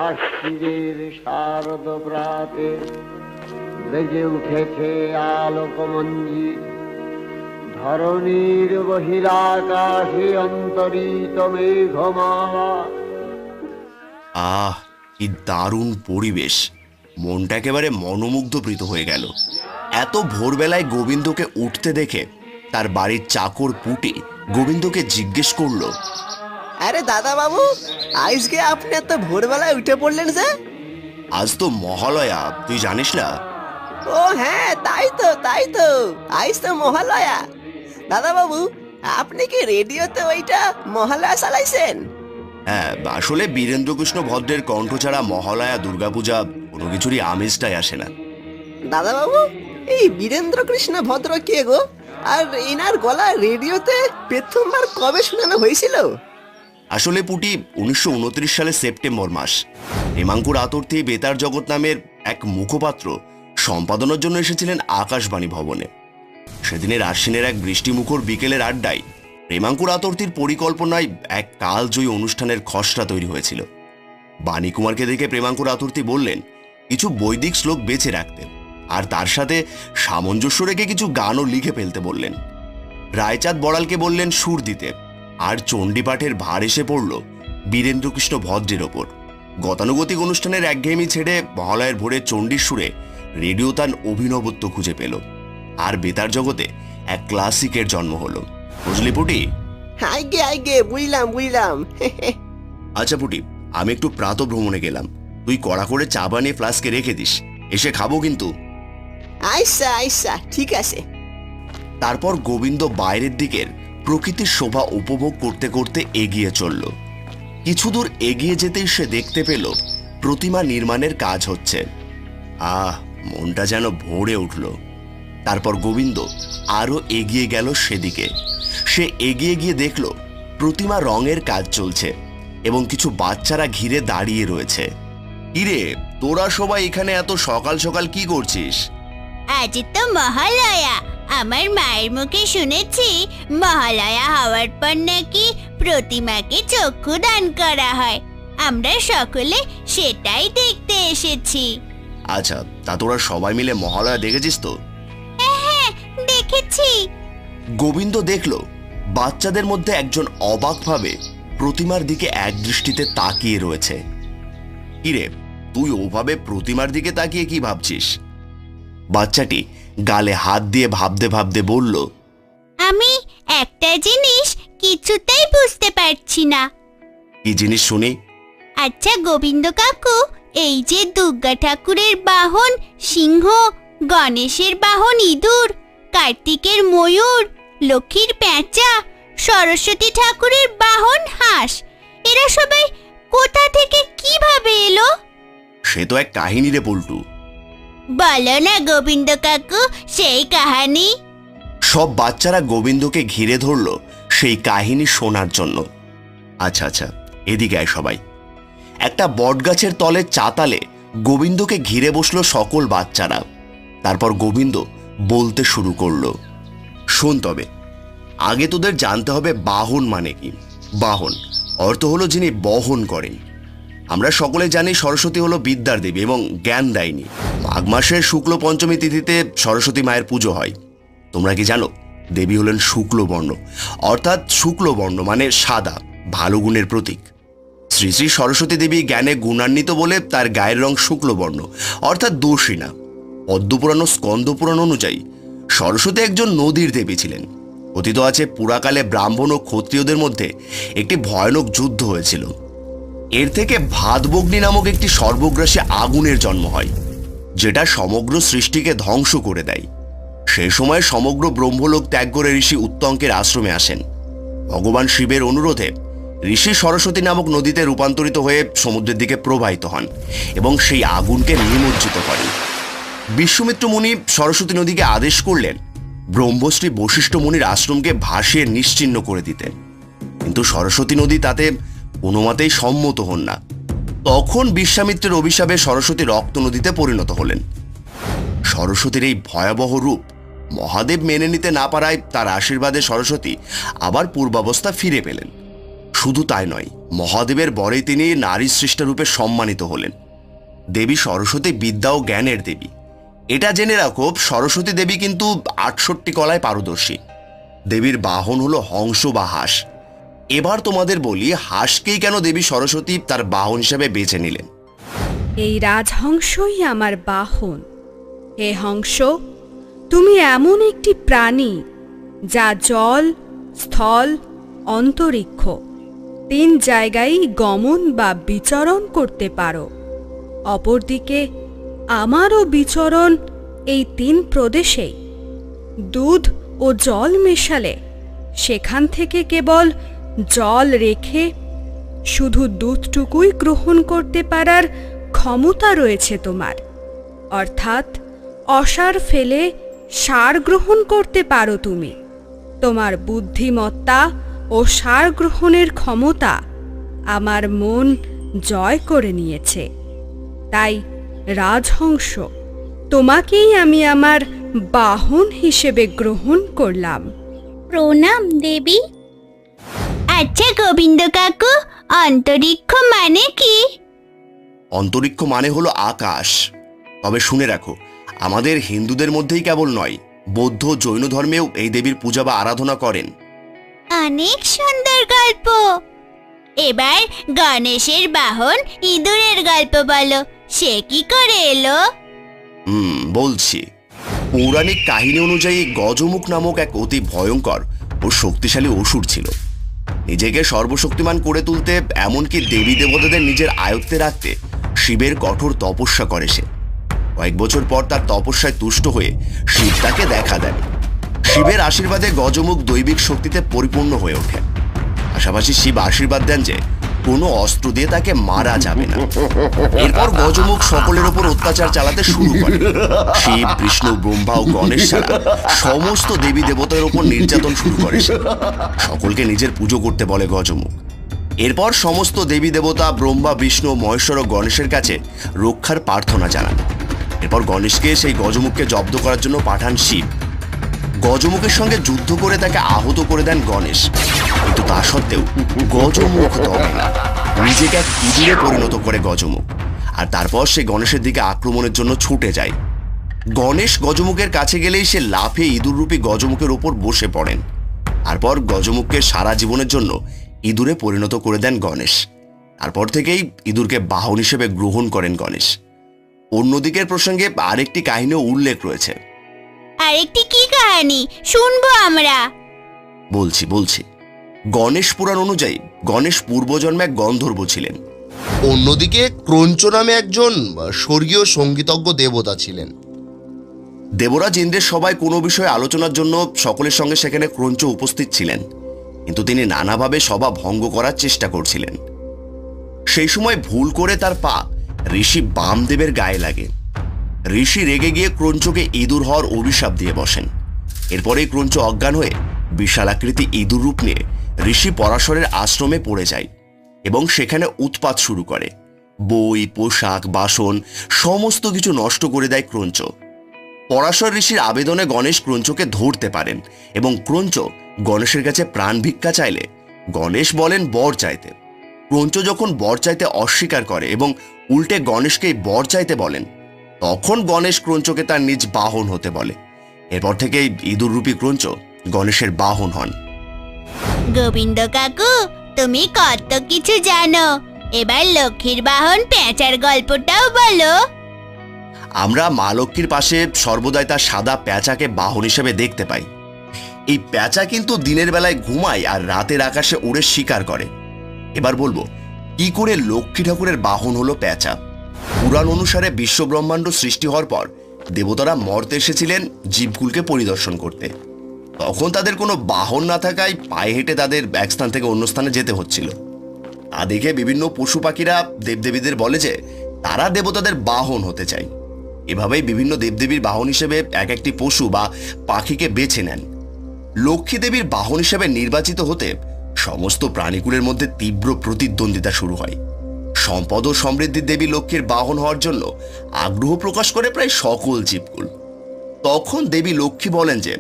আশ্বিনের শারদ প্রাতে বেজে উঠেছে আলোকমঞ্জির, ধরণীর বহিরাকাশে অন্তরিত মেঘমালা। আহ, কি দারুণ পরিবেশ! মনটা একেবারে মনোমুগ্ধপ্রীত হয়ে গেল। এত ভোরবেলায় গোবিন্দকে উঠতে দেখে তার বাড়ির চাকর পুটি গোবিন্দকে জিজ্ঞেস করলো, আরে দাদা বাবু, আজকে আপনি এত ভোরবেলায় উঠে পড়লেন যে? আজ তো মহালয়া, তুই জানিস না? ও হ্যাঁ, তাই তো আজ তো মহালয়া। দাদা বাবু, আপনি কি রেডিওতে ওইটা মহালয়া চালাইছেন? হ্যাঁ, আসলে বীরেন্দ্রকৃষ্ণ ভদ্রের কণ্ঠ ছাড়া মহালয়া, দুর্গাপূজা কোনো কিছুরই আমেজটাই আসে না। দাদা বাবু, এই বীরেন্দ্র কৃষ্ণ ভদ্র কে গো? আর এনার গলা রেডিওতে প্রথমবার কবে শোনানো হয়েছিল? আসলে পুটি 1929 সালে সেপ্টেম্বর মাস হেমাঙ্কুর আতর্থী বেতার জগৎ নামের এক মুখপাত্র সম্পাদনার জন্য এসেছিলেন আকাশবাণী ভবনে। সেদিনের আশ্বিনের এক বৃষ্টিমুখর বিকেলের আড্ডায় হেমাঙ্কুর আতর্থীর পরিকল্পনায় এক কালজয়ী অনুষ্ঠানের খসড়া তৈরি হয়েছিল। বাণীকুমারকে দেখে প্রেমাঙ্কুর আতর্থী বললেন কিছু বৈদিক শ্লোক বেছে রাখতে, আর তার সাথে সামঞ্জস্য রেখে কিছু গানও লিখে ফেলতে বললেন। রায়চাঁদ বড়ালকে বললেন সুর দিতে, আর চণ্ডীপাঠের ভার এসে পড়ল বীরেন্দ্রকৃষ্ণ ভদ্রের ওপর। গতানুগতিক অনুষ্ঠানের একঘেয়েমি ছেড়ে মহালয়ের ভোরে চণ্ডীর সুরে রেডিও তার অভিনবত্ব খুঁজে পেল, আর বেতার জগতে এক ক্লাসিকের জন্ম হলো। বুঝলি পুটি? আইগে বুঝলাম। আচ্ছা পুটি, আমি একটু প্রাতঃ ভ্রমণে গেলাম, তুই কড়া করে চা বানিয়ে ফ্লাস্কে রেখে দিস, এসে খাবো কিন্তু। আইসা ঠিক আছে। তারপর গোবিন্দ বাইরের দিকের প্রকৃতির শোভা উপভোগ করতে করতে এগিয়ে চলল। কিছু দূর এগিয়ে যেতেই সে দেখতে পেল প্রতিমা নির্মাণের কাজ হচ্ছে। আহ, মনটা যেন ভরে উঠল। তারপর গোবিন্দ আরো এগিয়ে গেল সেদিকে। সে এগিয়ে গিয়ে দেখল প্রতিমা রঙের কাজ চলছে এবং কিছু বাচ্চারা ঘিরে দাঁড়িয়ে রয়েছে। কিরে, তোরা সবাই এখানে এত সকাল সকাল কি করছিস? আজ তো মহালয়া। আমার মায়ের মুখে শুনেছি মহালয়া হওয়ার পর নাকি প্রতিমাকে চক্ষু দান করা হয়। আমরা সকলে সেটাই দেখতে এসেছি। আচ্ছা, তা তোরা সবাই মিলে মহালয়া দেখেছিস তো? হ্যাঁ, দেখেছি। গোবিন্দ দেখল বাচ্চাদের মধ্যে একজন অবাকভাবে প্রতিমার দিকে এক দৃষ্টিতে তাকিয়ে রয়েছে। কিরে, তুই ওভাবে প্রতিমার দিকে তাকিয়ে কি ভাবছিস? বাচ্চাটি গালে হাত দিয়ে ভাবতে ভাবতে বলল, আমি একটা জিনিস কিছুতেই বুঝতে পারছি না। কি জিনিস শুনি? আচ্ছা গোবিন্দ কাকু, এই যে দুর্গা ঠাকুরের বাহন সিংহ, গণেশের বাহন ইঁদুর, কার্তিকের ময়ূর, লক্ষ্মীর পেঁচা, সরস্বতী ঠাকুরের বাহন হাঁস, এরা সবাই কোথা থেকে কিভাবে এলো? সে তো এক কাহিনী রে পল্টু। বলো না গোবিন্দ কাকু সেই কাহিনী। সব বাচ্চারা গোবিন্দকে ঘিরে ধরল সেই কাহিনী শোনার জন্য। আচ্ছা, এদিকে আয় সবাই। একটা বটগাছের তলে চাতালে গোবিন্দকে ঘিরে বসলো সকল বাচ্চারা। তারপর গোবিন্দ বলতে শুরু করলো, শোন, তবে আগে তোদের জানতে হবে বাহন মানে কি। বাহন অর্থ হলো যিনি বহন করেন। আমরা সকলে জানি সরস্বতী হলো বিদ্যার দেবী এবং জ্ঞান দায়িনী। মাঘ মাসের শুক্ল পঞ্চমী তিথিতে সরস্বতী মায়ের পুজো হয়। তোমরা কি জানো দেবী হলেন শুক্লবর্ণ, অর্থাৎ শুক্লবর্ণ মানে সাদা, ভালো গুণের প্রতীক। শ্রী শ্রী সরস্বতী দেবী জ্ঞানে গুণান্বিত বলে তার গায়ের রং শুক্লবর্ণ, অর্থাৎ দোষিণা। পদ্মপুরাণ ও স্কন্দপুরাণ অনুযায়ী সরস্বতী একজন নদীর দেবী ছিলেন। কথিত আছে পুরাকালে ব্রাহ্মণ ও ক্ষত্রিয়দের মধ্যে একটি ভয়ানক যুদ্ধ হয়েছিল। এর থেকে ভাতবগ্নি নামক একটি সর্বগ্রাসী আগুনের জন্ম হয়, যেটা সমগ্র সৃষ্টিকে ধ্বংস করে দেয়। সেই সময় সমগ্র ব্রহ্মলোক ত্যাগ করে ঋষি উত্তঙ্কের আশ্রমে আসেন। ভগবান শিবের অনুরোধে ঋষি সরস্বতী নামক নদীতে রূপান্তরিত হয়ে সমুদ্রের দিকে প্রবাহিত হন এবং সেই আগুনকে নিমজ্জিত করেন। বিশ্বমিত্র মুনি সরস্বতী নদীকে আদেশ করলেন ব্রহ্মশ্রী বশিষ্ঠ মুনির আশ্রমকে ভাসিয়ে নিশ্চিহ্ন করে দিতে, কিন্তু সরস্বতী নদী তাতে কোনো মতেই সম্মত হন না। তখন বিশ্বামিত্রের অভিশাপে সরস্বতী রক্ত নদীতে পরিণত হলেন। সরস্বতীর এই ভয়াবহ রূপ মহাদেব মেনে নিতে না পারায় তার আশীর্বাদে সরস্বতী আবার পূর্বাবস্থা ফিরে পেলেন। শুধু তাই নয়, মহাদেবের বরে তিনি নারী সৃষ্টারূপে সম্মানিত হলেন। দেবী সরস্বতী বিদ্যা ও জ্ঞানের দেবী। এটা জেনে রাখো, সরস্বতী দেবী কিন্তু 68 কলায় পারদর্শী। দেবীর বাহন হলো হংস বা হাঁস। এবার তোমাদের বলি, হাঁসকেই কেন দেবী সরস্বতী তার বাহন হিসেবে বেছে নিলেন। এই রাজহংসই আমার বাহন। হে হংস, তুমি এমন একটি প্রাণী যা জল, স্থল, অন্তরিক্ষ 3 জায়গায় গমন বা বিচরণ করতে পারো। অপরদিকে আমারও বিচরণ এই 3 প্রদেশেই। দুধ ও জল মেশালে সেখান থেকে কেবল জল রেখে শুধু দুধটুকুই গ্রহণ করতে পারার ক্ষমতা রয়েছে তোমার। অর্থাৎ অসার ফেলে সার গ্রহণ করতে পারো তুমি। তোমার বুদ্ধিমত্তা ও সার গ্রহণের ক্ষমতা আমার মন জয় করে নিয়েছে। তাই রাজহংস, তোমাকেই আমি আমার বাহন হিসেবে গ্রহণ করলাম। প্রণাম দেবী। আচ্ছা গোবিন্দ কাকু, অন্তরিক্ষ মানে কি? অন্তরিক্ষ মানে হলো আকাশ। তবে শুনে রাখো, আমাদের হিন্দুদের মধ্যেই কেবল নয়, বৌদ্ধ জৈন ধর্মেও এই দেবীর পূজা বা আরাধনা করেন। অনেক সুন্দর গল্প। এবার গণেশের বাহন ইঁদুরের গল্প বলো, সে কি করে এলো? বলছি। পৌরাণিক কাহিনী অনুযায়ী গজমুখ নামক এক অতি ভয়ঙ্কর ও শক্তিশালী অসুর ছিল। নিজেকে সর্বশক্তিমান করে তুলতে, এমনকি দেবী দেবতাদের নিজের আয়ত্তে রাখতে শিবের কঠোর তপস্যা করে সে। কয়েক বছর পর তার তপস্যায় তুষ্ট হয়ে শিব তাকে দেখা দেন। শিবের আশীর্বাদে গজমুখ দৈবিক শক্তিতে পরিপূর্ণ হয়ে ওঠে। পাশাপাশি শিব আশীর্বাদ দেন যে কোনো অস্ত্র দিয়ে তাকে মারা যাবে না। এরপর গজমুখ সকলের ওপর অত্যাচার চালাতে শুরু করে। শিব, বিষ্ণু, ব্রহ্মা ও গণেশ ছাড়া সমস্ত দেবী দেবতার ওপর নির্যাতন শুরু করে সে। সকলকে নিজের পুজো করতে বলে গজমুখ। এরপর সমস্ত দেবী দেবতা ব্রহ্মা, বিষ্ণু, মহেশ্বর ও গণেশের কাছে রক্ষার প্রার্থনা জানান। এরপর গণেশকে সেই গজমুখকে জব্দ করার জন্য পাঠান শিব। গজমুখের সঙ্গে যুদ্ধ করে তাকে আহত করে দেন গণেশ। কিন্তু তা সত্ত্বেও গজমুখ দমে না। নিজেকে এক ইঁদুরে পরিণত করে গজমুখ, আর তারপর সে গণেশের দিকে আক্রমণের জন্য ছুটে যায়। গণেশ গজমুখের কাছে গেলেই সে লাফিয়ে ইঁদুররূপী গজমুখের ওপর বসে পড়েন। তারপর গজমুখকে সারা জীবনের জন্য ইঁদুরে পরিণত করে দেন গণেশ। তারপর থেকেই ইঁদুরকে বাহন হিসেবে গ্রহণ করেন গণেশ। অন্যদিকের প্রসঙ্গে আরেকটি কাহিনীও উল্লেখ রয়েছে। আরেকটি কি কাহিনী শুনবো আমরা? বলছি। গণেশ পুরাণ অনুযায়ী গণেশ পূর্বজন্মে এক গন্ধর্ব ছিলেন। অন্যদিকে ক্রঞ্চ নামে একজন স্বর্গীয় সঙ্গীতজ্ঞ দেবতা ছিলেন। দেবরাজ ইন্দ্রের সবাই কোনো বিষয়ে আলোচনার জন্য সকলের সঙ্গে সেখানে ক্রঞ্চ উপস্থিত ছিলেন, কিন্তু তিনি নানাভাবে সভা ভঙ্গ করার চেষ্টা করছিলেন। সেই সময় ভুল করে তার পা ঋষি বামদেবের গায়ে লাগে। ঋষি রেগে গিয়ে ক্রঞ্চকে ইঁদুর হওয়ার অভিশাপ দিয়ে বসেন। এরপরেই ক্রঞ্চ অজ্ঞান হয়ে বিশালাকৃতি ইঁদুর রূপ নিয়ে ঋষি পরাশরের আশ্রমে পড়ে যায় এবং সেখানে উৎপাত শুরু করে। বই, পোশাক, বাসন সমস্ত কিছু নষ্ট করে দেয় ক্রঞ্চ। পরাশর ঋষির আবেদনে গণেশ ক্রঞ্চকে ধরতে পারেন এবং ক্রঞ্চ গণেশের কাছে প্রাণ ভিক্ষা চাইলে গণেশ বলেন বর চাইতে। ক্রঞ্চ যখন বর চাইতে অস্বীকার করে এবং উল্টে গণেশকেই বর চাইতে বলেন, তখন গণেশ ক্রঞ্চকে তার নিজ বাহন হতে বলে। এরপর থেকেই ইঁদুররূপী ক্রঞ্চ গণেশের বাহন হন। গোবিন্দ কাকু, তুমি কত কিছু জানো। এবার লক্ষ্মীর বাহন পেঁচার গল্পটাও বলো। আমরা মা লক্ষ্মীর পাশে সর্বদাই তার সাদা পেঁচাকে বাহন হিসেবে দেখতে পাই। এই পেঁচা কিন্তু দিনের বেলায় ঘুমায় আর রাতের আকাশে উড়ে শিকার করে। এবার বলবো কি করে লক্ষ্মী ঠাকুরের বাহন হলো পেঁচা। পুরাণ অনুসারে বিশ্ব ব্রহ্মাণ্ড সৃষ্টি হওয়ার পর দেবতারা মর্তে এসেছিলেন জীবকুলকে পরিদর্শন করতে। তখন তাদের কোনো বাহন না থাকায় পায়ে হেঁটে তাদের এক স্থান থেকে অন্য স্থানে যেতে হচ্ছিল। তা দেখে বিভিন্ন পশু পাখিরা দেবদেবীদের বলে যে তারা দেবতাদের বাহন হতে চায়। এভাবেই বিভিন্ন দেবদেবীর বাহন হিসেবে এক একটি পশু বা পাখিকে বেছে নেন। লক্ষ্মী দেবীর বাহন হিসেবে নির্বাচিত হতে সমস্ত প্রাণীকুলের মধ্যে তীব্র প্রতিদ্বন্দ্বিতা শুরু হয়। সম্পদ ও সমৃদ্ধির দেবী লক্ষ্মীর বাহন হওয়ার জন্য আগ্রহ প্রকাশ করে প্রায় সকল জীবকুল। তখন দেবী লক্ষ্মী বলেন যে,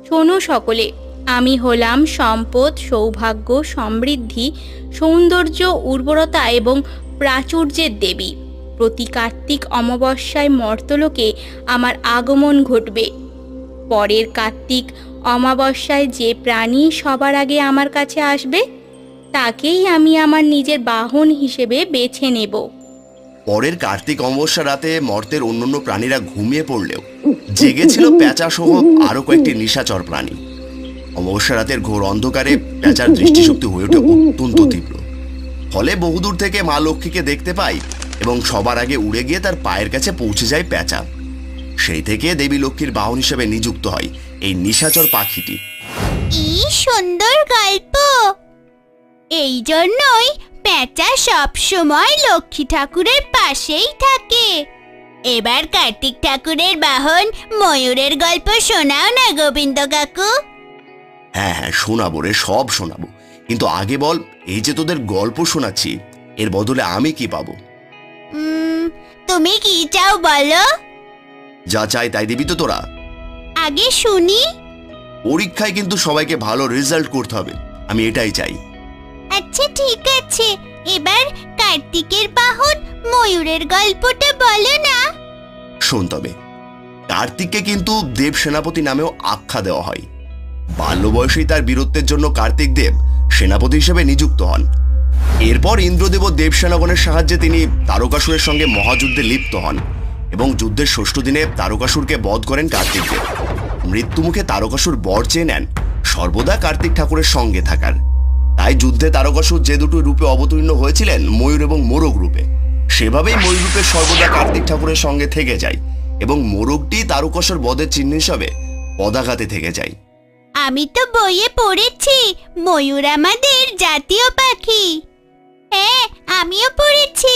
শোনো সকলে, আমি হলাম সম্পদ, সৌভাগ্য, সমৃদ্ধি, সৌন্দর্য, উর্বরতা এবং প্রাচুর্যের দেবী। প্রতি কার্তিক অমাবস্যায় মর্তলোকে আমার আগমন ঘটবে। পরের কার্তিক অমাবস্যায় যে প্রাণী সবার আগে আমার কাছে আসবে তাকেই আমি আমার নিজের বাহন হিসেবে বেছে নেব। পরের কার্তিক অমাবস্যা রাতে মর্তের অন্যান্য প্রাণীরা ঘুমিয়ে পড়লেও জেগেছিল পেঁচা সহ আরো কয়েকটি নিশাচর প্রাণী। অমাবস্যা রাতের ঘোর অন্ধকারে পেঁচার দৃষ্টিশক্তি হয়ে ওঠে অত্যন্ত তীব্র। ফলে বহুদূর থেকে মা লক্ষ্মীকে দেখতে পাই এবং সবার আগে উড়ে গিয়ে তার পায়ের কাছে পৌঁছে যায় পেঁচা। সেই থেকে দেবী লক্ষ্মীর বাহন হিসেবে নিযুক্ত হয় এই নিশাচর পাখিটি। কি সুন্দর গল্প! এই জন্যই পেঁচা সব সময় লক্ষ্মী ঠাকুরের পাশেই থাকে। এবার কার্তিক ঠাকুরের বাহন ময়ূরের গল্প শোনাও না গোবিন্দ কাকু। হ্যাঁ হ্যাঁ, শোনাবো রে, সব শোনাবো। কিন্তু আগে বল, এই যে তোদের গল্প শোনাচ্ছি এর বদলে আমি কি পাবো? তুমি কি চাও বলো? যা চাই তাই দিবি তো তোরা? আগে শুনি। পরীক্ষায় কিন্তু সবাইকে ভালো রেজাল্ট করতে হবে, আমি এটাই চাই। আচ্ছা ঠিক আছে, এবার কার্তিকের বাহন ময়ূরের গল্পটা বলো না। শোন তবে, কার্তিককে কিন্তু দেব সেনাপতি নামেও আখ্যা দেওয়া হয়। বাল্য বয়সেই তার বীরত্বের জন্য কার্তিক দেব সেনাপতি হিসেবে নিযুক্ত হন। এরপর ইন্দ্রদেব ও দেব সেনাগণের সাহায্যে তিনি তারকাসুরের সঙ্গে মহাযুদ্ধে লিপ্ত হন এবং যুদ্ধের ষষ্ঠ দিনে তারকাসুরকে বধ করেন কার্তিক দেব। মৃত্যুমুখে তারকাসুর বর চেয়ে নেন সর্বদা কার্তিক ঠাকুরের সঙ্গে থাকার। তাই যুদ্ধে তারকাসুর যে দুটো রূপে অবতীর্ণ হয়েছিলেন, ময়ূর এবং মোরগ রূপে, সেভাবেই ময়ূর রূপে সর্বদা কার্তিক ঠাকুরের সঙ্গে থেকে যায় এবং মোরগটি তারকাসুর বধের চিহ্ন হিসাবে পদাঘাতে থেকে যায়। আমি তো বইয়ে পড়েছি ময়ূর আমাদের জাতীয় পাখি। হ্যাঁ, আমিও পড়েছি।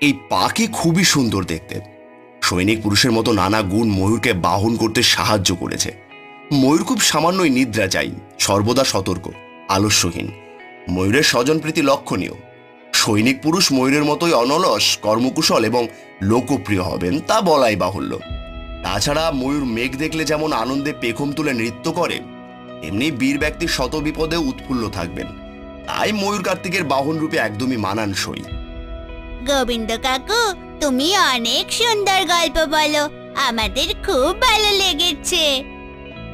এই পাখি খুবই সুন্দর দেখতে। সৈনিক পুরুষের মতো নানা গুণ ময়ূরকে বাহন করতে সাহায্য করেছে। ময়ূর খুব সামান্যই নিদ্রা চাই, সর্বদা সতর্ক, আলস্যহীন। ময়ূরের স্বজনপ্রীতি লক্ষণীয়। সৈনিক পুরুষ ময়ূরের মতোই অনলস, কর্মকুশল এবং লোকপ্রিয় হবেন তা বলাই বাহুল্য। তাছাড়া ময়ূর মেঘ দেখলে যেমন আনন্দে পেখম তুলে নৃত্য করে, এমনি বীর ব্যক্তির শত বিপদে উৎফুল্ল থাকবেন। তাই ময়ূর কার্তিকের বাহন রূপে একদমই মানানসই। গোবিন্দ কাকু, তুমি অনেক সুন্দর গল্প বলো, আমাদের খুব ভালো লেগেছে।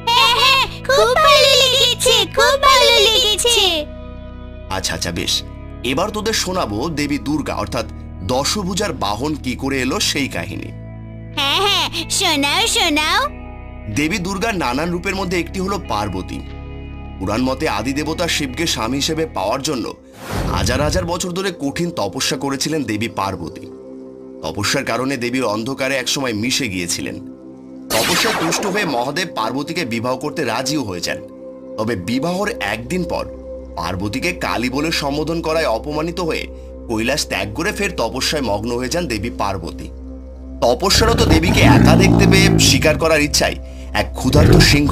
হ্যাঁ হ্যাঁ, খুব ভালো লেগেছে, খুব ভালো লেগেছে। আচ্ছা আচ্ছা, বেশ। এবার তোদের শোনাবো দেবী দুর্গা অর্থাৎ দশভুজার বাহন কি করে এলো সেই কাহিনী। হ্যাঁ হ্যাঁ, শোনাও শোনাও। দেবী দুর্গার নানান রূপের মধ্যে একটি হলো পার্বতী। পুরাণ মতে আদি দেবতা শিবকে স্বামী হিসেবে পাওয়ার জন্য হাজার হাজার বছর ধরে কঠিন তপস্যা করেছিলেন দেবী পার্বতী। তপস্যার কারণে দেবীর অন্ধকারে একসময় মিশে গিয়েছিলেন। তপস্যায় তুষ্ট হয়ে মহাদেব পার্বতীকে বিবাহ করতে রাজিও হয়ে যান। তবে বিবাহর একদিন পর পার্বতীকে কালী বলে সম্বোধন করায় অপমানিত হয়ে কৈলাস ত্যাগ করে ফের তপস্যায় মগ্ন হয়ে যান দেবী পার্বতী। তপস্যারত দেবীকে একা দেখতে পেয়ে শিকার করার ইচ্ছায় এক ক্ষুধার্ত সিংহ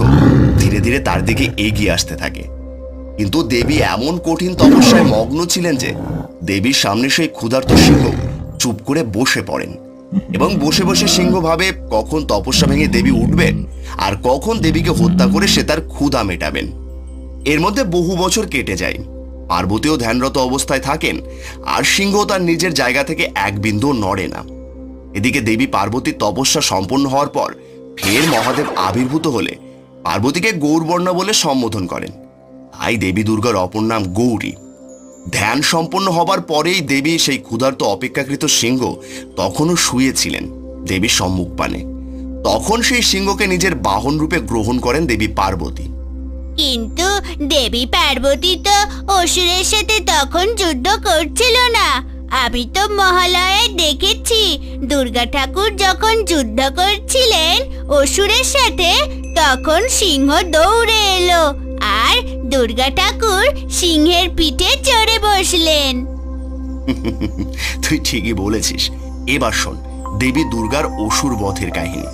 ধীরে ধীরে তার দিকে এগিয়ে আসতে থাকে। কিন্তু দেবী এমন কঠিন তপস্যায় মগ্ন ছিলেন যে দেবীর সামনে সেই ক্ষুধার্ত সিংহ চুপ করে বসে পড়েন এবং বসে বসে সিংহ ভাবে কখন তপস্যা ভেঙে দেবী উঠবেন আর কখন দেবীকে হত্যা করে সে তার ক্ষুধা মেটাবেন। এর মধ্যে বহু বছর কেটে যায়। পার্বতীও ধ্যানরত অবস্থায় থাকেন আর সিংহ তার নিজের জায়গা থেকে এক বিন্দু নড়ে না। এদিকে দেবী পার্বতীর তপস্যা সম্পন্ন হওয়ার পর ফের মহাদেব আবির্ভূত হলে পার্বতীকে গৌরবর্ণা বলে সম্বোধন করেন। তাই দেবী দুর্গার অপর নাম গৌরী। ধ্যান সম্পন্ন হবার পরেই দেবী সেই ক্ষুধার্ত অপেক্ষাকৃত সিংহ তখনও শুয়েছিলেন দেবীর সম্মুখপানে। তখন সেই সিংহকে নিজের বাহন রূপে গ্রহণ করেন দেবী পার্বতী। কিন্তু দেবী পার্বতী তো অসুরের সাথে তখন যুদ্ধ করছিল না। আমি তো মহালয়ায় দেখেছি দুর্গা ঠাকুর যখন যুদ্ধ করছিলেন অসুরের সাথে, তখন সিংহ দৌড়ে এলো আর দুর্গা ঠাকুর সিংহের পিঠে চড়ে বসলেন। তুই ঠিকই বলেছিস। এবার শোন দেবী দুর্গার অসুর বধের কাহিনী।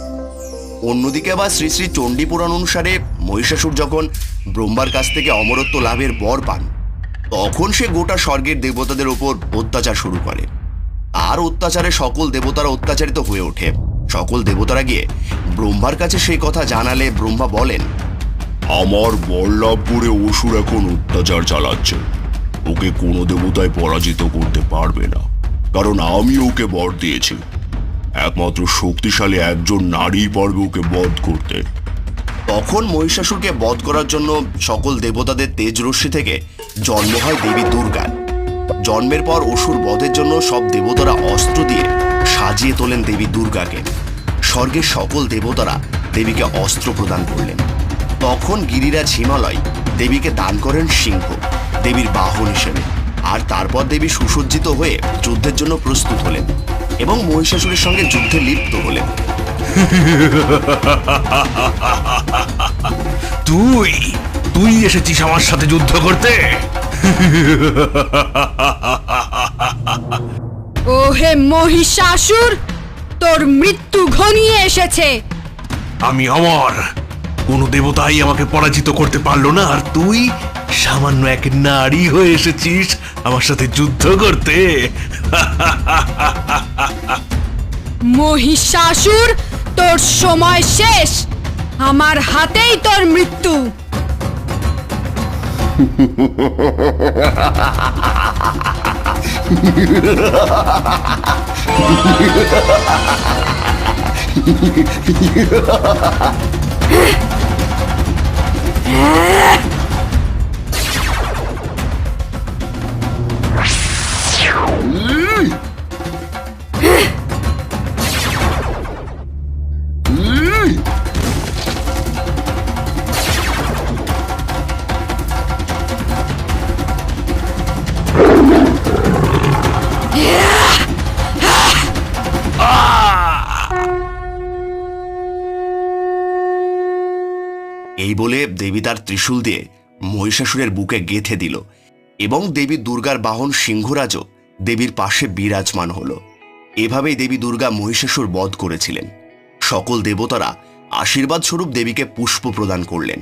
অন্যদিকে আবার শ্রী শ্রী চণ্ডী পুরাণ অনুসারে মহিষাসুর যখন ব্রহ্মার কাছ থেকে অমরত্ব লাভের বর পান, তখন সে গোটা স্বর্গের দেবতাদের ওপর অত্যাচার শুরু করে। তার অত্যাচারে সকল দেবতারা অত্যাচারিত হয়ে ওঠে। সকল দেবতারা গিয়ে ব্রহ্মার কাছে সেই কথা জানালে ব্রহ্মা বলেন, আমার বল্লভপুরে অসুর এখন অত্যাচার চালাচ্ছে। ওকে কোনো দেবতায় পরাজিত করতে পারবে না, কারণ আমি ওকে বর দিয়েছি। একমাত্র শক্তিশালী একজন নারী পারবে ওকে বধ করতে। তখন মহিষাসুরকে বধ করার জন্য সকল দেবতাদের তেজ রশ্মি থেকে জন্ম হয় দেবী দুর্গার। জন্মের পর অসুর বধের জন্য সব দেবতারা অস্ত্র দিয়ে সাজিয়ে তোলেন দেবী দুর্গাকে। স্বর্গের সকল দেবতারা দেবীকে অস্ত্র প্রদান করলেন। তখন গিরিরাজ হিমালয় দেবীকে দান করেন সিংহ, দেবীর বাহন হিসেবে। আর তারপর দেবী সুসজ্জিত হয়ে যুদ্ধের জন্য প্রস্তুত হলেন এবং মহিষাসুরের সঙ্গে যুদ্ধে লিপ্ত হলেন। তুই এসেছিস আমার সাথে যুদ্ধ করতে? ও হে মহিষাসুর, তোর মৃত্যু ঘনিয়ে এসেছে। আমি অমর, কোনো দেবতাই আমাকে পরাজিত করতে পারলো না, আর তুই সামান্য এক নারী হয়ে এসেছিস আমার সাথে যুদ্ধ করতে। মহিষাসুর, তোর সময় শেষ। আমার হাতেই তোর মৃত্যু। এই বলে দেবী তার ত্রিশূল দিয়ে মহিষাসুরের বুকে গেঁথে দিল এবং দেবী দুর্গার বাহন সিংহরাজও দেবীর পাশে বিরাজমান হল। এভাবেই দেবী দুর্গা মহিষাসুর বধ করেছিলেন। সকল দেবতারা আশীর্বাদ স্বরূপ দেবীকে পুষ্প প্রদান করলেন।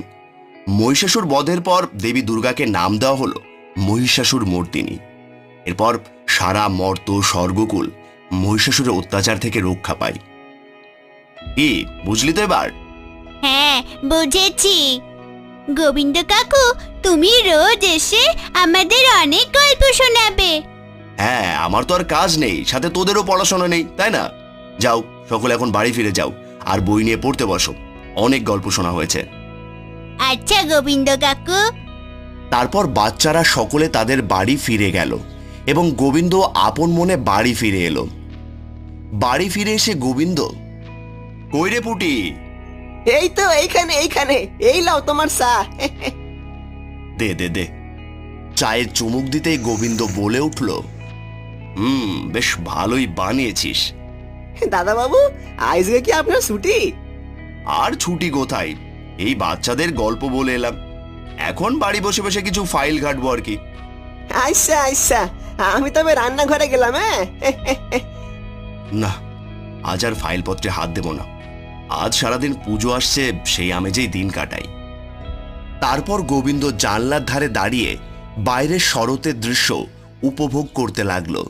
মহিষাসুর বধের পর দেবী দুর্গাকে নাম দেওয়া হল মহিষাসুর মর্দিনী। এরপর সারা মর্ত স্বর্গকুল মহিষাসুরের অত্যাচার থেকে রক্ষা পায়। কি বুঝলি তো এবার? হ্যাঁ, বুঝেছি। গোবিন্দ কাকু, তুমি রোজ এসে আমাদের অনেক গল্প শোনাবে। হ্যাঁ, আমার তো আর কাজ নেই, সাথে তোদেরও পড়াশোনা নেই, তাই না? যাও, সকলে এখন বাড়ি ফিরে যাও আর বই নিয়ে পড়তে বসো। অনেক গল্প শোনা হয়েছে। আচ্ছা গোবিন্দ কাকু। তারপর বাচ্চারা সকলে তাদের বাড়ি ফিরে গেল এবং গোবিন্দ আপন মনে বাড়ি ফিরে এলো। বাড়ি ফিরে এসে গোবিন্দ, কই রে পুটি? এই তো এইখানে এইখানে, এই লাও তোমার চা। দে দে দে। চায়ের চুমুক দিতেই গোবিন্দ বলে উঠল, বেশ ভালোই বানিয়েছিস। দাদা বাবু, আজকে কি আপনার ছুটি? আর ছুটি কোথায়, এই বাচ্চাদের গল্প বলে এলাম। এখন বাড়ি বসে বসে কিছু ফাইল ঘাটবো আর কি। আচ্ছা আচ্ছা, আমি তবে রান্নাঘরে গেলাম। হ্যাঁ, না, আজ আর ফাইলপত্রে হাত দেব না। আজ সারাদিন পুজো আসছে, সেই আমেজেই দিন কাটাই। তারপর গোবিন্দ জানলার ধারে দাঁড়িয়ে বাইরের শরতের দৃশ্য উপভোগ করতে লাগলো।